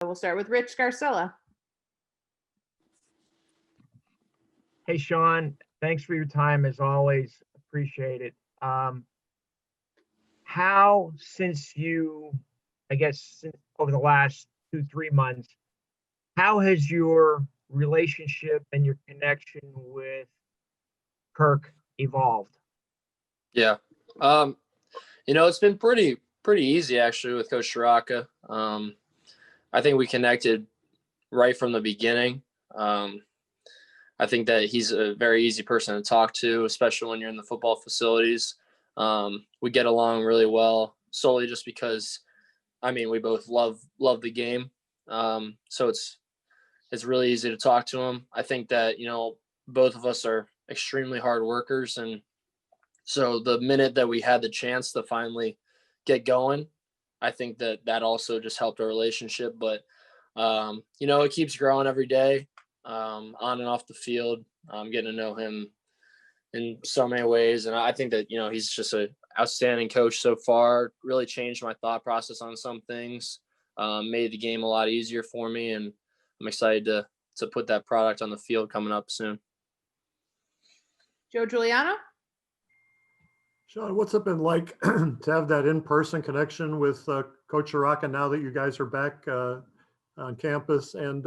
we'll start with Rich Garcella. Hey, Sean, thanks for your time as always. Appreciate it. How, since over the last 2-3 months, how has your relationship and your connection with Kirk evolved? Yeah. It's been pretty easy actually with Coach Shiraka. I think we connected right from the beginning. I think that he's a very easy person to talk to, especially when you're in the football facilities. We get along really well solely just because, we both love the game. So it's really easy to talk to him. I think that, both of us are extremely hard workers. And so the minute that we had the chance to finally get going, I think that also just helped our relationship. But, it keeps growing every day, on and off the field. I'm getting to know him in so many ways. And I think that, he's just an outstanding coach so far, really changed my thought process on some things, made the game a lot easier for me. And I'm excited to put that product on the field coming up soon. Joe Giuliano. Sean, what's it been like to have that in-person connection with Coach Shiraka now that you guys are back on campus? And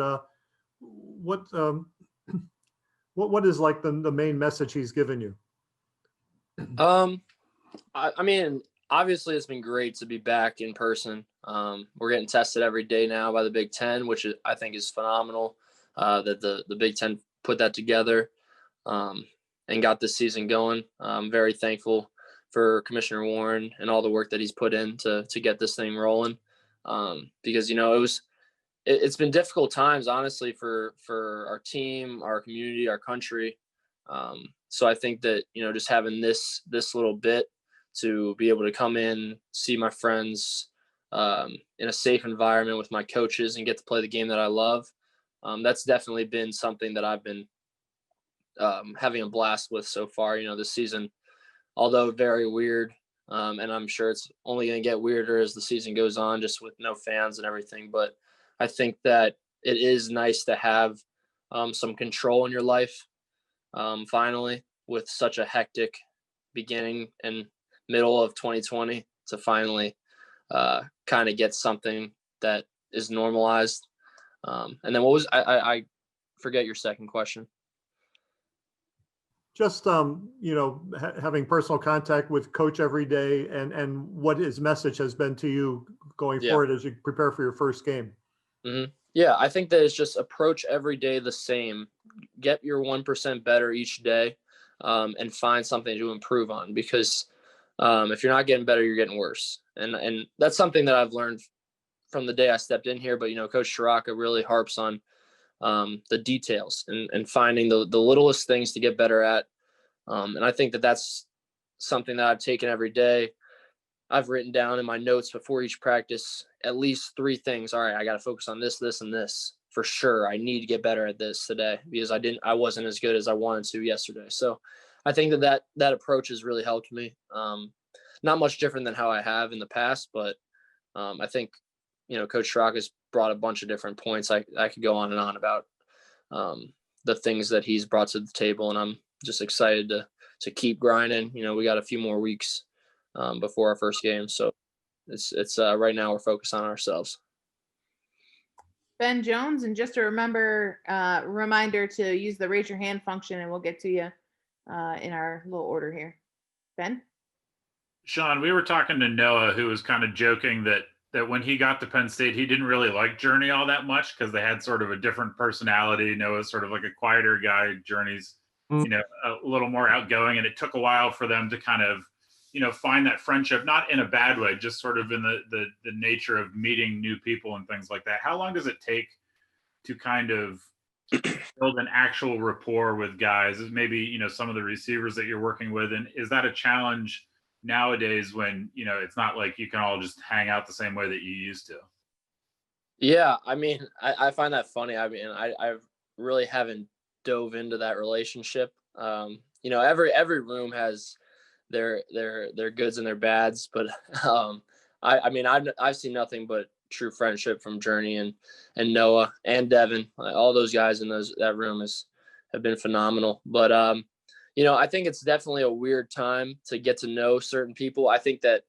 what is like the main message he's given you? Obviously it's been great to be back in person. We're getting tested every day now by the Big Ten, which I think is phenomenal, that the Big Ten put that together and got this season going. I'm very thankful for Commissioner Warren and all the work that he's put in to get this thing rolling. Because, it's been difficult times, honestly, for our team, our community, our country. So I think that, just having this little bit to be able to come in, see my friends in a safe environment with my coaches and get to play the game that I love. That's definitely been something that I've been having a blast with so far, this season, although very weird. And I'm sure it's only going to get weirder as the season goes on, just with no fans and everything. But I think that it is nice to have some control in your life, finally, with such a hectic beginning and middle of 2020 to finally kind of get something that is normalized. And then what was I forget your second question. Just having personal contact with Coach every day, and what his message has been to you going forward as you prepare for your first game. Mm-hmm. Yeah, I think that it's just approach every day the same. Get your 1% better each day, and find something to improve on, because if you're not getting better, you're getting worse. And that's something that I've learned from the day I stepped in here. But, Coach Shiraka really harps on the details and finding the littlest things to get better at. And I think that that's something that I've taken every day. I've written down in my notes before each practice at least 3 things. All right, I got to focus on this, this, and this for sure. I need to get better at this today because I wasn't as good as I wanted to yesterday. So I think that approach has really helped me. Not much different than how I have in the past, but I think, Coach Shiraka has brought a bunch of different points. I could go on and on about the things that he's brought to the table, and I'm just excited to keep grinding. We got a few more weeks before our first game, so it's right now we're focused on ourselves. Ben Jones, and just a reminder to use the raise your hand function, and we'll get to you in our little order here. Ben? Sean, we were talking to Noah, who was kind of joking that when he got to Penn State, he didn't really like Journey all that much because they had sort of a different personality. Noah's sort of like a quieter guy. Journey's, a little more outgoing, and it took a while for them to kind of, find that friendship, not in a bad way, just sort of in the nature of meeting new people and things like that. How long does it take to kind of build an actual rapport with guys? Maybe, some of the receivers that you're working with, and is that a challenge nowadays when, it's not like you can all just hang out the same way that you used to? Yeah. I find that funny. I really haven't dove into that relationship. Every room has their goods and their bads, but I've seen nothing but true friendship from Journey and Noah and Devin. All those guys in that room have been phenomenal. But I think it's definitely a weird time to get to know certain people. I think that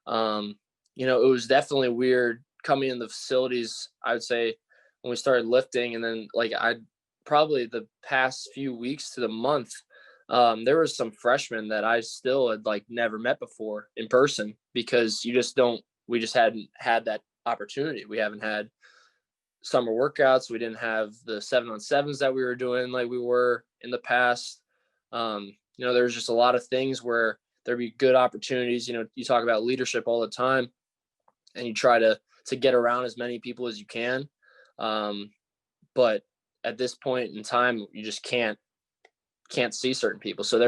it was definitely weird coming in the facilities, I would say, when we started lifting, and then probably the past few weeks to the month, there was some freshmen that I still had never met before in person, because we just hadn't had that opportunity. We haven't had summer workouts. We didn't have the 7-on-7s that we were doing like we were in the past. There's just a lot of things where there'd be good opportunities. You talk about leadership all the time, and you try to get around as many people as you can. But at this point in time, you just can't see certain people. So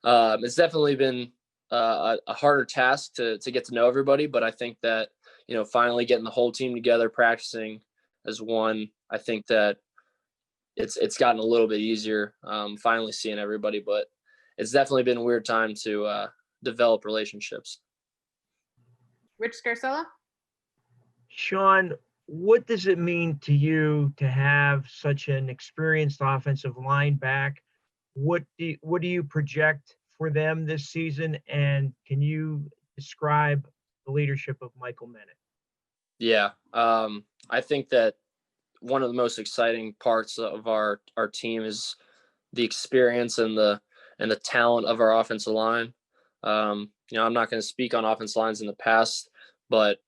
it's definitely been a harder task to get to know everybody. But I think that, finally getting the whole team together, practicing as one, I think that it's gotten a little bit easier, finally seeing everybody. But it's definitely been a weird time to develop relationships. Rich Scarcella? Sean, what does it mean to you to have such an experienced offensive line back? What do you project for them this season? And can you describe the leadership of Michael Mennett? Yeah. I think that one of the most exciting parts of our team is the experience and the talent of our offensive line. I'm not going to speak on offensive lines in the past, but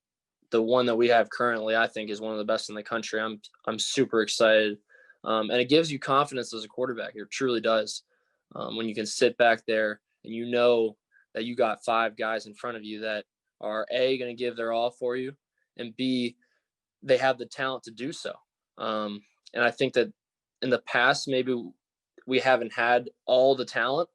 the one that we have currently, I think, is one of the best in the country. I'm super excited. And it gives you confidence as a quarterback. It truly does. When you can sit back there and you know that you got 5 guys in front of you that are A, going to give their all for you, and B, they have the talent to do so. And I think that in the past, maybe we haven't had all the talent.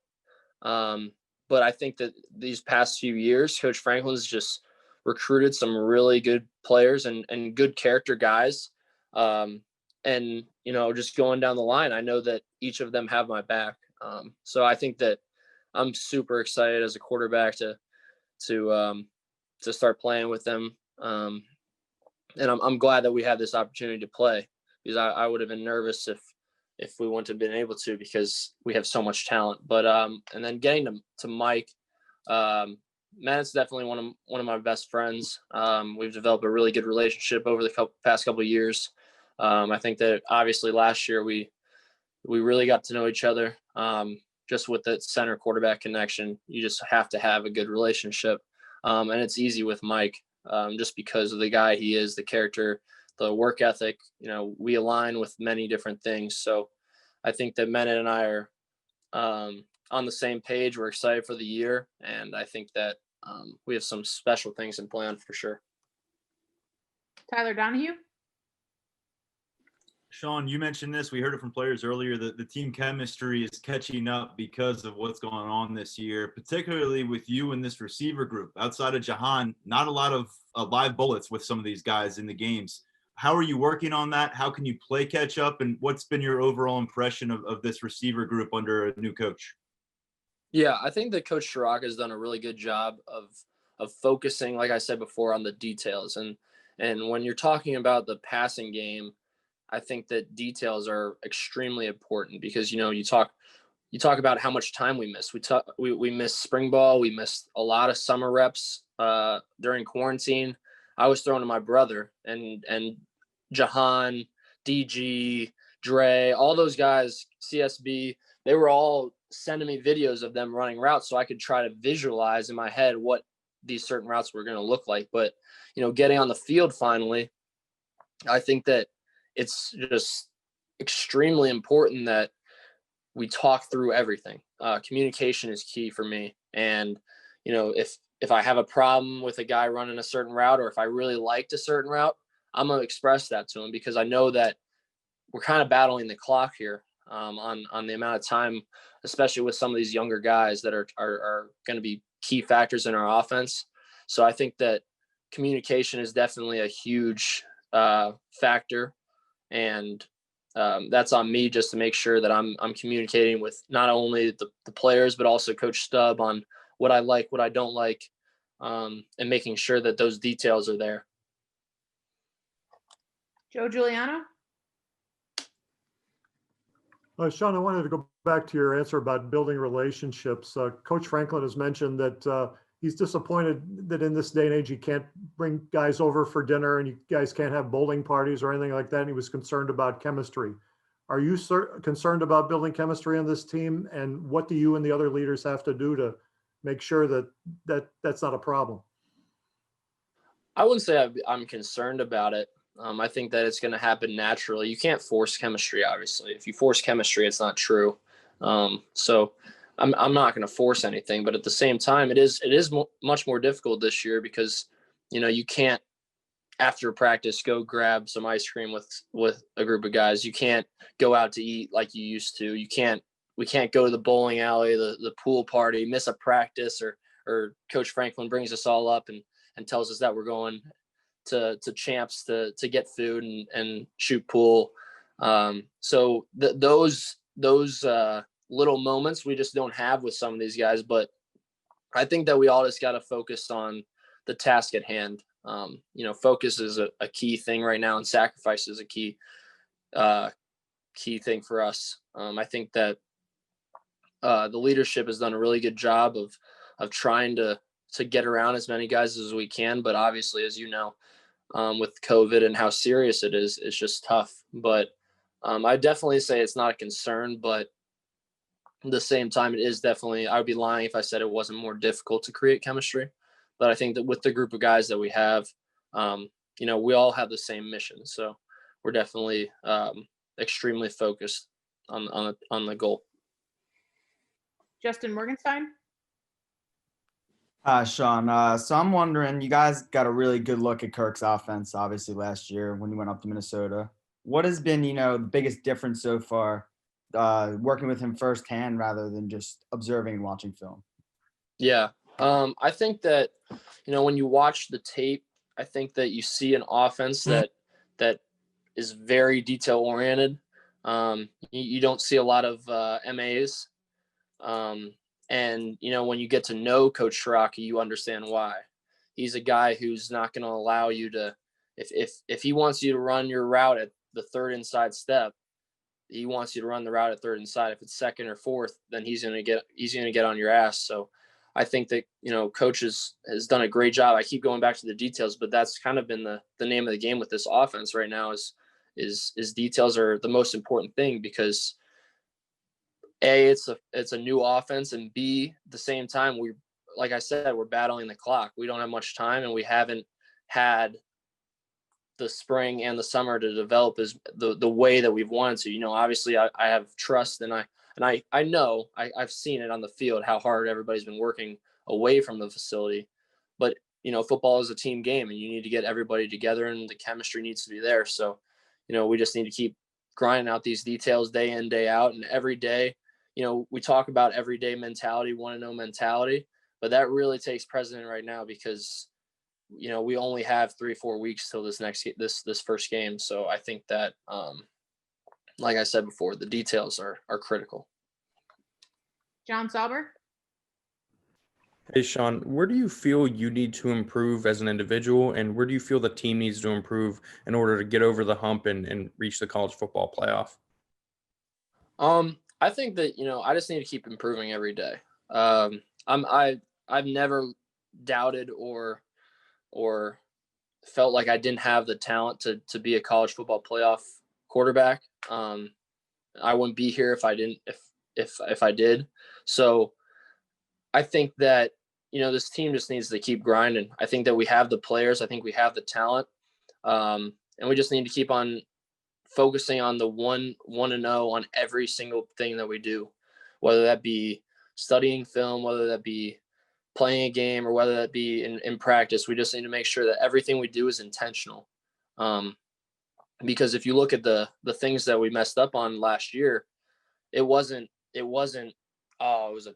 But I think that these past few years, Coach Franklin's just recruited some really good players and good character guys. And, just going down the line, I know that each of them have my back. So I think that I'm super excited as a quarterback to start playing with them. And I'm glad that we had this opportunity to play, because I would have been nervous if we wouldn't have been able to, because we have so much talent. But and then getting to Mike, Matt's definitely one of my best friends. We've developed a really good relationship over the past couple of years. I think that obviously last year we really got to know each other. Just with the center quarterback connection, you just have to have a good relationship. And it's easy with Mike, just because of the guy he is, the character, the work ethic. We align with many different things. So I think that Mennett and I are on the same page. We're excited for the year, and I think that we have some special things in plan for sure. Tyler Donahue? Sean, you mentioned this. We heard it from players earlier that the team chemistry is catching up because of what's going on this year, particularly with you and this receiver group. Outside of Jahan, not a lot of live bullets with some of these guys in the games. How are you working on that? How can you play catch up? And what's been your overall impression of this receiver group under a new coach? Yeah, I think that Coach Chirac has done a really good job of focusing, like I said before, on the details. And when you're talking about the passing game, I think that details are extremely important, because you talk about how much time we missed. We missed spring ball. We missed a lot of summer reps during quarantine. I was throwing to my brother and Jahan, DG, Dre, all those guys, CSB. They were all sending me videos of them running routes, so I could try to visualize in my head what these certain routes were going to look like. But getting on the field finally, I think that it's just extremely important that we talk through everything. Communication is key for me. And, if I have a problem with a guy running a certain route, or if I really liked a certain route, I'm going to express that to him, because I know that we're kind of battling the clock here on the amount of time, especially with some of these younger guys that are going to be key factors in our offense. So I think that communication is definitely a huge factor. And that's on me, just to make sure that I'm communicating with not only the players, but also Coach Stubb on what I like, what I don't like, and making sure that those details are there. Joe Giuliano? Sean, I wanted to go back to your answer about building relationships. Coach Franklin has mentioned that he's disappointed that in this day and age, you can't bring guys over for dinner and you guys can't have bowling parties or anything like that. And he was concerned about chemistry. Are you concerned about building chemistry on this team? And what do you and the other leaders have to do to make sure that that's not a problem? I wouldn't say I'm concerned about it. I think that it's going to happen naturally. You can't force chemistry, obviously. If you force chemistry, it's not true. So I'm not going to force anything, but at the same time, it is much more difficult this year because, you can't after practice go grab some ice cream with a group of guys. You can't go out to eat like you used to. We can't go to the bowling alley, the pool party, miss a practice, or Coach Franklin brings us all up and tells us that we're going to Champs to get food and shoot pool. So those little moments we just don't have with some of these guys. But I think that we all just got to focus on the task at hand. Focus is a key thing right now, and sacrifice is a key thing for us. I think that the leadership has done a really good job of trying to get around as many guys as we can. But obviously, as you know, with COVID and how serious it is, it's just tough. But I definitely say it's not a concern, but at the same time, it is definitely, I would be lying if I said it wasn't more difficult to create chemistry. But I think that with the group of guys that we have, we all have the same mission. So we're definitely extremely focused on the goal. Justin Morgenstein? Hi, Sean. So I'm wondering, you guys got a really good look at Kirk's offense, obviously, last year when you went up to Minnesota. What has been, the biggest difference so far working with him firsthand rather than just observing and watching film? Yeah. I think that, when you watch the tape, I think that you see an offense that is very detail oriented. You don't see a lot of MAs. And, when you get to know Coach Shiraki, you understand why. He's a guy who's not going to allow you to, if he wants you to run your route at the third inside step, he wants you to run the route at third inside. If it's second or fourth, then he's going to get on your ass. So I think that, Coach has done a great job. I keep going back to the details, but that's kind of been the name of the game with this offense right now is details are the most important thing because A, it's a new offense, and B, at the same time, like I said, we're battling the clock. We don't have much time, and we haven't had the spring and the summer to develop as the way that we've wanted to. Obviously I have trust, and I know I've seen it on the field how hard everybody's been working away from the facility. But football is a team game, and you need to get everybody together, and the chemistry needs to be there. So we just need to keep grinding out these details day in, day out, and every day. We talk about everyday mentality, want to know mentality, but that really takes precedent right now because, we only have 3-4 weeks till this first game. So I think that, like I said before, the details are critical. John Sauber? Hey, Sean, where do you feel you need to improve as an individual, and where do you feel the team needs to improve in order to get over the hump and reach the college football playoff? I think that, I just need to keep improving every day. I've never doubted or felt like I didn't have the talent to be a college football playoff quarterback. I wouldn't be here if I didn't, if I did. So I think that, this team just needs to keep grinding. I think that we have the players. I think we have the talent. And we just need to keep on focusing on the 1-0 on every single thing that we do, whether that be studying film, whether that be playing a game, or whether that be in practice. We just need to make sure that everything we do is intentional. Because if you look at the things that we messed up on last year, it was a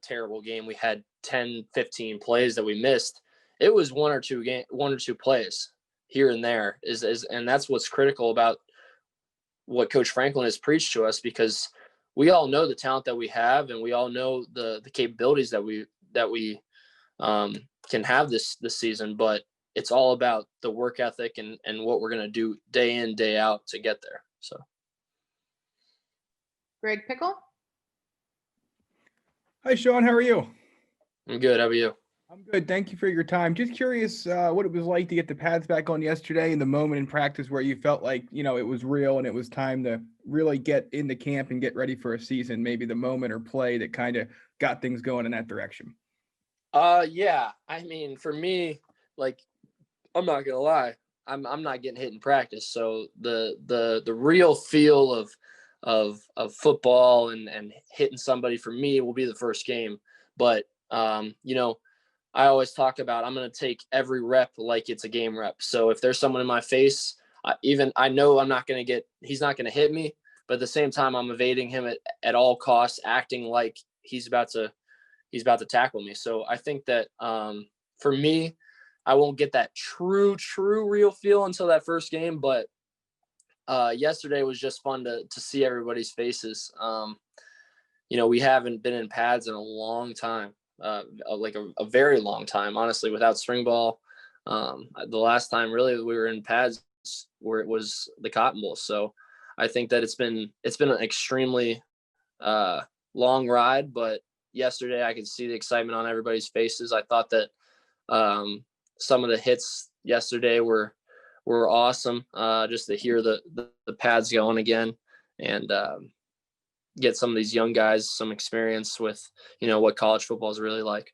terrible game. We had 10, 15 plays that we missed. It was one or two plays here and there and that's what's critical about what Coach Franklin has preached to us, because we all know the talent that we have, and we all know the capabilities that we can have this season. But it's all about the work ethic and what we're going to do day in, day out to get there. So. Greg Pickle. Hi, Sean. How are you? I'm good. How about you? I'm good. Thank you for your time. Just curious what it was like to get the pads back on yesterday, and the moment in practice where you felt like, it was real and it was time to really get into camp and get ready for a season, maybe the moment or play that kind of got things going in that direction. Yeah. I mean, for me, like, I'm not gonna lie, I'm not getting hit in practice. So the real feel of football and hitting somebody for me will be the first game. But I always talk about I'm going to take every rep like it's a game rep. So if there's someone in my face, I know he's not going to hit me, but at the same time, I'm evading him at all costs, acting like he's about to tackle me. So I think that for me, I won't get that true real feel until that first game. But yesterday was just fun to see everybody's faces. We haven't been in pads in a long time. Like a very long time, honestly, without spring ball. The last time really we were in pads where it was the Cotton Bowl. So I think that it's been an extremely long ride, but yesterday I could see the excitement on everybody's faces. I thought that some of the hits yesterday were awesome, just to hear the pads going again and get some of these young guys some experience with, what college football is really like.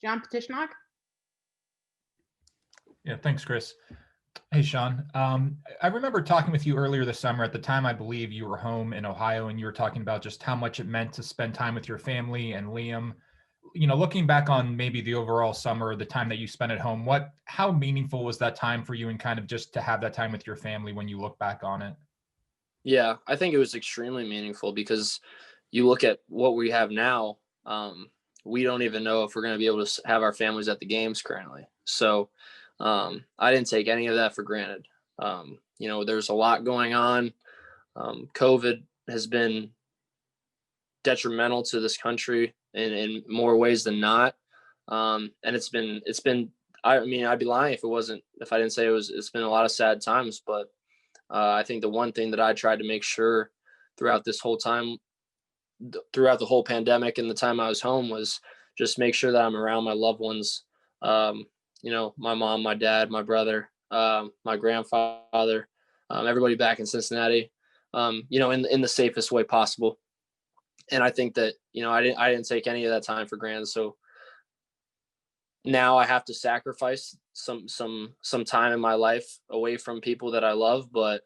John Petishnock. Yeah, thanks, Chris. Hey, Sean. I remember talking with you earlier this summer. At the time, I believe you were home in Ohio, and you were talking about just how much it meant to spend time with your family and Liam. Looking back on maybe the overall summer, the time that you spent at home, how meaningful was that time for you, and kind of just to have that time with your family when you look back on it? Yeah, I think it was extremely meaningful because you look at what we have now. We don't even know if we're going to be able to have our families at the games currently. So I didn't take any of that for granted. There's a lot going on. COVID has been detrimental to this country in more ways than not. And it's been, I'd be lying if I didn't say it's been a lot of sad times, but I think the one thing that I tried to make sure throughout this whole time, throughout the whole pandemic and the time I was home, was just make sure that I'm around my loved ones. My mom, my dad, my brother, my grandfather, everybody back in Cincinnati, in the safest way possible. And I think that, I didn't take any of that time for granted. So now I have to sacrifice some time in my life away from people that I love, but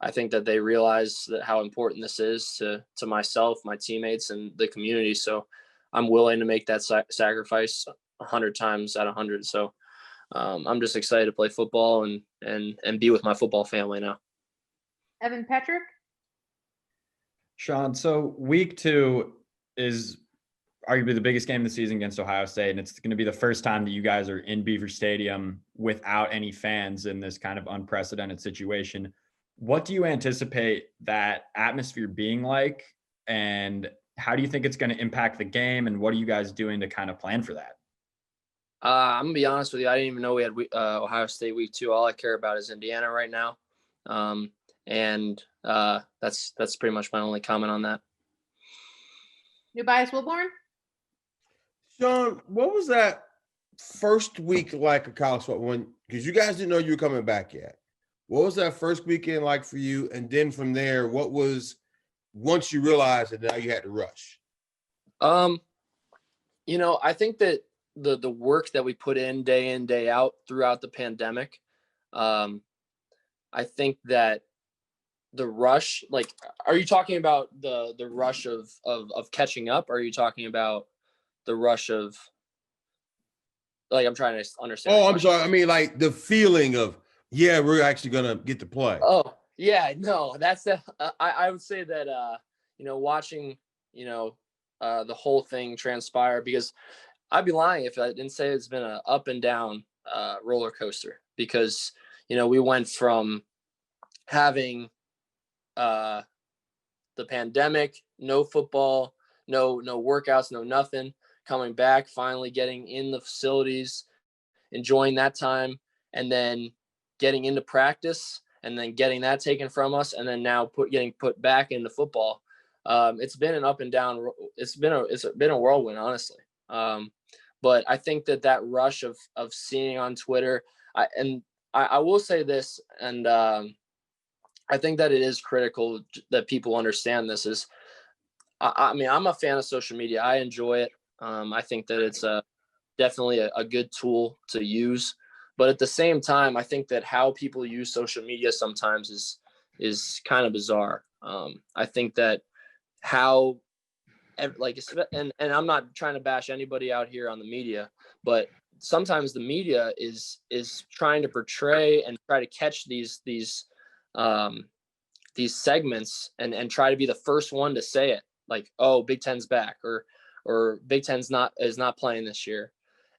I think that they realize that how important this is to myself, my teammates, and the community. So I'm willing to make that sacrifice 100 times out of 100. So I'm just excited to play football and be with my football family now. Evan Petrick. Sean, so week 2 is arguably the biggest game of the season against Ohio State, and it's going to be the first time that you guys are in Beaver Stadium without any fans in this kind of unprecedented situation. What do you anticipate that atmosphere being like, and how do you think it's going to impact the game, and what are you guys doing to kind of plan for that? I'm gonna be honest with you. I didn't even know we had Ohio State week 2. All I care about is Indiana right now. And that's pretty much my only comment on that. Tobias Wilborn. Sean, what was that first week like of college football? Because you guys didn't know you were coming back yet. What was that first weekend like for you? And then from there, what was once you realized that now you had to rush? I think that the work that we put in, day out throughout the pandemic, I think that the rush, like, are you talking about the rush of catching up? Or are you talking about the rush of, like, I'm trying to understand. Oh, I'm sorry. I mean, like the feeling of, yeah, we're actually going to get to play. Oh, yeah, no, that's I would say that, watching, the whole thing transpire, because I'd be lying if I didn't say it's been an up and down roller coaster, because, we went from having the pandemic, no football, no workouts, no nothing, coming back, finally getting in the facilities enjoying that time, and then getting into practice, and then getting that taken from us, and then now getting put back into football. It's been an up and down. It's been a whirlwind, honestly. But I think that rush of seeing on Twitter, I will say this, and I think that it is critical that people understand this. Is I mean, I'm a fan of social media. I enjoy it. I think that it's definitely a good tool to use. But at the same time, I think that how people use social media sometimes is kind of bizarre. I think that how, like, and I'm not trying to bash anybody out here on the media, but sometimes the media is trying to portray and try to catch these segments and try to be the first one to say it, like, oh, Big Ten's back, or Big Ten's is not playing this year.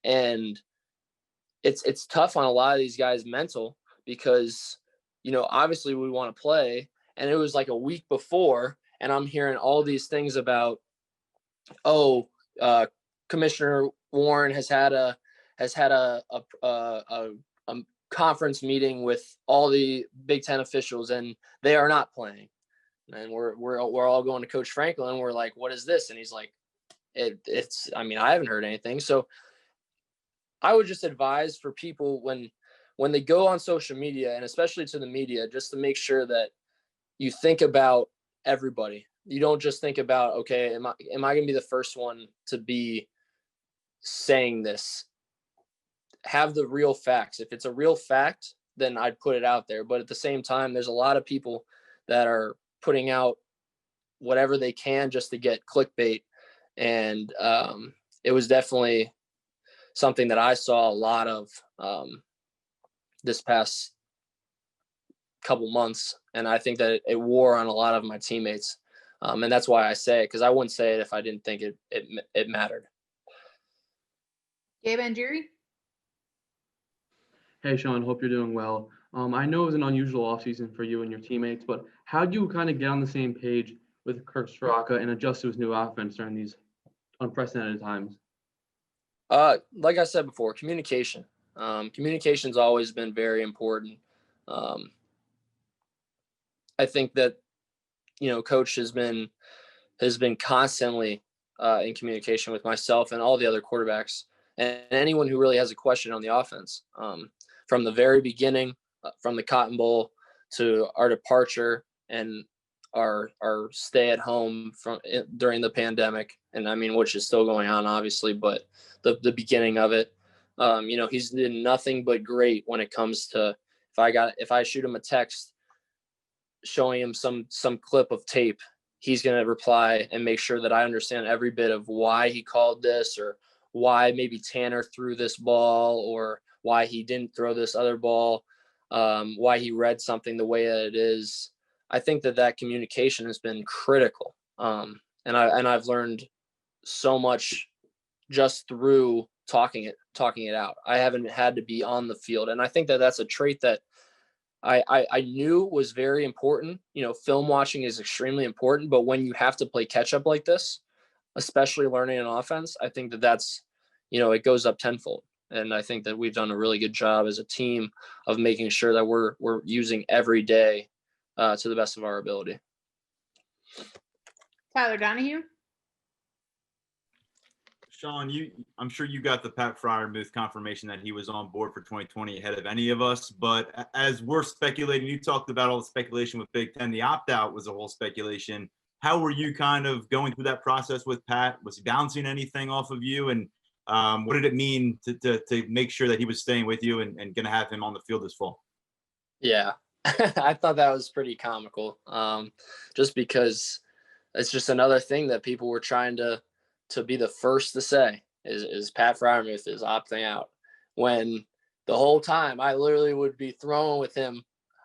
And it's tough on a lot of these guys' mental, because, you know, obviously we want to play, and it was like a week before, and I'm hearing all these things about, Commissioner Warren has had a conference meeting with all the Big Ten officials, and they are not playing. And we're all going to Coach Franklin. We're like, what is this? And he's like, it's. I mean, I haven't heard anything. So I would just advise for people when they go on social media, and especially to the media, just to make sure that you think about everybody. You don't just think about, okay, am I going to be the first one to be saying this? Have the real facts. If it's a real fact, then I'd put it out there. But at the same time, there's a lot of people that are putting out whatever they can just to get clickbait. And it was definitely something that I saw a lot of this past couple months. And I think that it wore on a lot of my teammates. And that's why I say it, because I wouldn't say it if I didn't think it mattered. Gabe Anjiri? Hey, Sean, hope you're doing well. I know it was an unusual offseason for you and your teammates, but how do you kind of get on the same page with Kirk Straka and adjust to his new offense during these unprecedented times? Like I said before, communication. Communication's always been very important. I think that, you know, Coach has been constantly in communication with myself and all the other quarterbacks and anyone who really has a question on the offense. From the very beginning, from the Cotton Bowl to our departure and our stay at home during the pandemic, and I mean, which is still going on, obviously, but the beginning of it, you know, he's did nothing but great when it comes to if I shoot him a text showing him some clip of tape, he's going to reply and make sure that I understand every bit of why he called this, or why maybe Tanner threw this ball, or why he didn't throw this other ball, why he read something the way that it is. I think that communication has been critical. And I've learned so much just through talking it out. I haven't had to be on the field. And I think that that's a trait that I knew was very important. You know, film watching is extremely important, but when you have to play catch up like this, especially learning an offense, I think that's, you know, it goes up tenfold. And I think that we've done a really good job as a team of making sure that we're using every day to the best of our ability. Tyler Donahue? Sean, I'm sure you got the Pat Fryermuth confirmation that he was on board for 2020 ahead of any of us. But as we're speculating, you talked about all the speculation with Big Ten. The opt-out was a whole speculation. How were you kind of going through that process with Pat? Was he bouncing anything off of you? And what did it mean to make sure that he was staying with you and going to have him on the field this fall? Yeah, I thought that was pretty comical, just because it's just another thing that people were trying to be the first to say is Pat Fryermuth is opting out, when the whole time I literally would be throwing with him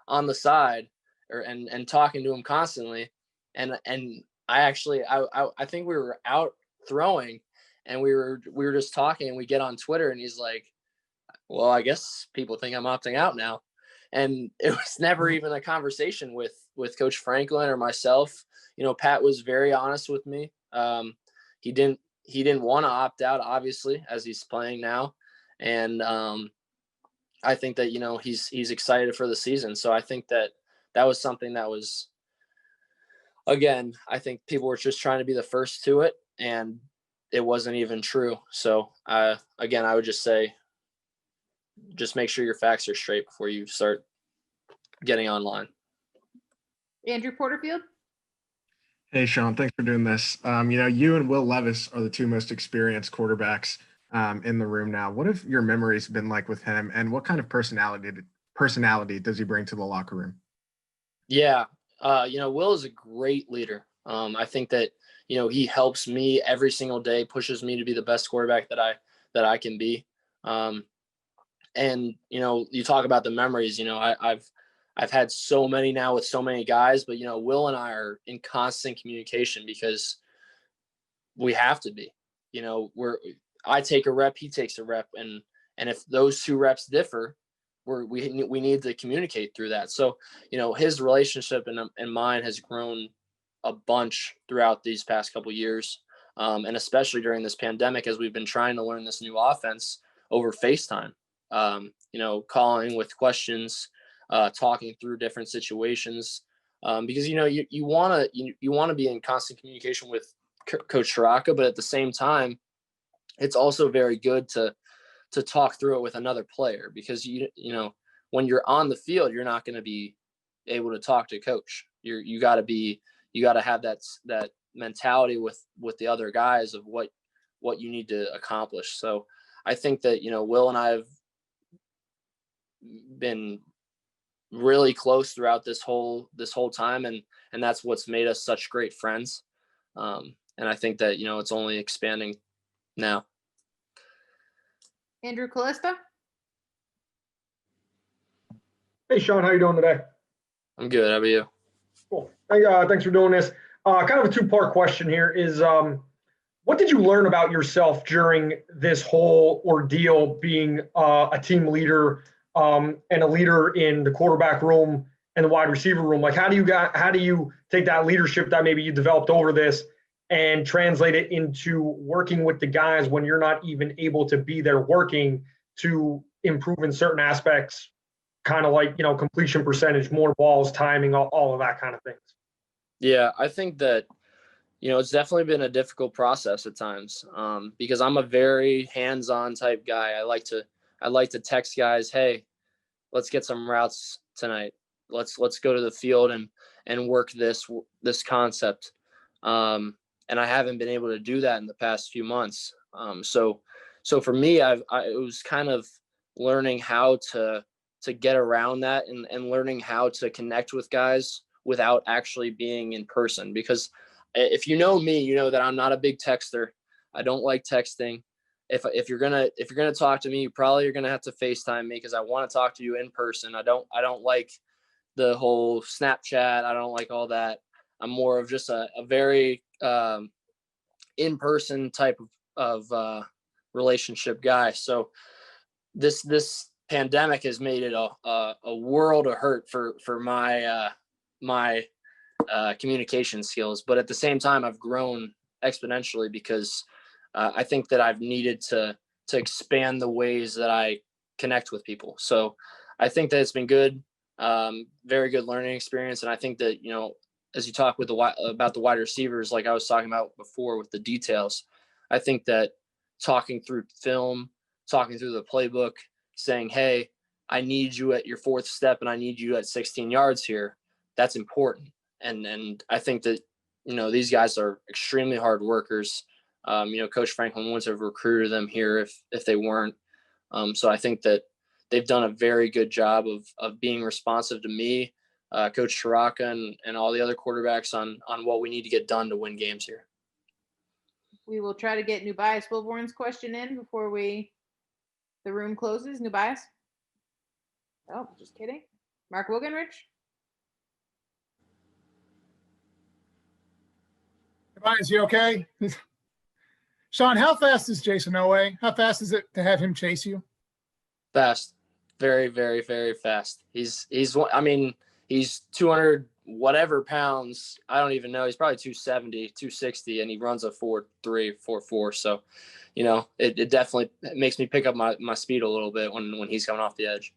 on the side and talking to him constantly. And I think we were out throwing and we were just talking, and we get on Twitter and he's like, well, I guess people think I'm opting out now. And it was never even a conversation with Coach Franklin or myself. You know, Pat was very honest with me. He didn't want to opt out, obviously, as he's playing now. And I think that, he's excited for the season. So I think that was something that was, again, I think people were just trying to be the first to it, and it wasn't even true. So again, I would just say, just make sure your facts are straight before you start getting online. Andrew Porterfield. Hey, Sean, thanks for doing this. You and Will Levis are the two most experienced quarterbacks in the room now. What have your memories been like with him, and what kind of personality does he bring to the locker room? Yeah. Will is a great leader. I think that, he helps me every single day, pushes me to be the best quarterback that I can be. And, you talk about the memories, I've had so many now with so many guys, but, Will and I are in constant communication because we have to be. I take a rep, he takes a rep, and if those two reps differ, we need to communicate through that. So, his relationship and mine has grown a bunch throughout these past couple of years, and especially during this pandemic, as we've been trying to learn this new offense over FaceTime. Calling with questions, talking through different situations, because you want to be in constant communication with Coach Taraka, but at the same time, it's also very good to talk through it with another player, because when you're on the field, you're not going to be able to talk to coach. You got to have that mentality with the other guys of what you need to accomplish. So I think that Will and I have been really close throughout this whole time, and that's what's made us such great friends. And I think that it's only expanding now. Andrew Callista. Hey, Sean, how you doing today? I'm good. How about you? Cool. Hey, thanks for doing this. Kind of a two-part question here is, what did you learn about yourself during this whole ordeal, being a team leader and a leader in the quarterback room and the wide receiver room? Like, how do you take that leadership that maybe you developed over this and translate it into working with the guys when you're not even able to be there working to improve in certain aspects, kind of like, completion percentage, more balls, timing, all of that kind of things? Yeah, I think that, it's definitely been a difficult process at times, because I'm a very hands-on type guy. I like to text guys, hey, let's get some routes tonight. Let's go to the field and work this concept. And I haven't been able to do that in the past few months. So for me, it was kind of learning how to get around that and learning how to connect with guys without actually being in person. Because if you know me, you know that I'm not a big texter. I don't like texting. If you're gonna talk to me, you probably are gonna have to FaceTime me, because I want to talk to you in person. I don't like the whole Snapchat. I don't like all that. I'm more of just a very in-person type of relationship guy. So this pandemic has made it a world of hurt for my communication skills. But at the same time, I've grown exponentially, because I think that I've needed to expand the ways that I connect with people. So I think that it's been good, very good learning experience. And I think that, as you talk about the wide receivers, like I was talking about before with the details, I think that talking through film, talking through the playbook, saying, hey, I need you at your fourth step and I need you at 16 yards here, that's important. And I think that, these guys are extremely hard workers. Coach Franklin wouldn't have recruited them here if they weren't. So I think that they've done a very good job of being responsive to me, Coach Taraka, and all the other quarterbacks on what we need to get done to win games here. We will try to get Nubias Wilborn's question in before the room closes. Nubias? Oh, just kidding. Mark Wogenrich? Is he okay? Sean, how fast is Jason Owe? How fast is it to have him chase you? Fast. Very, very, very fast. He's 200 whatever pounds. I don't even know. He's probably 270, 260, and he runs a 4.3, 4.4. So, you know, it definitely makes me pick up my speed a little bit when he's coming off the edge.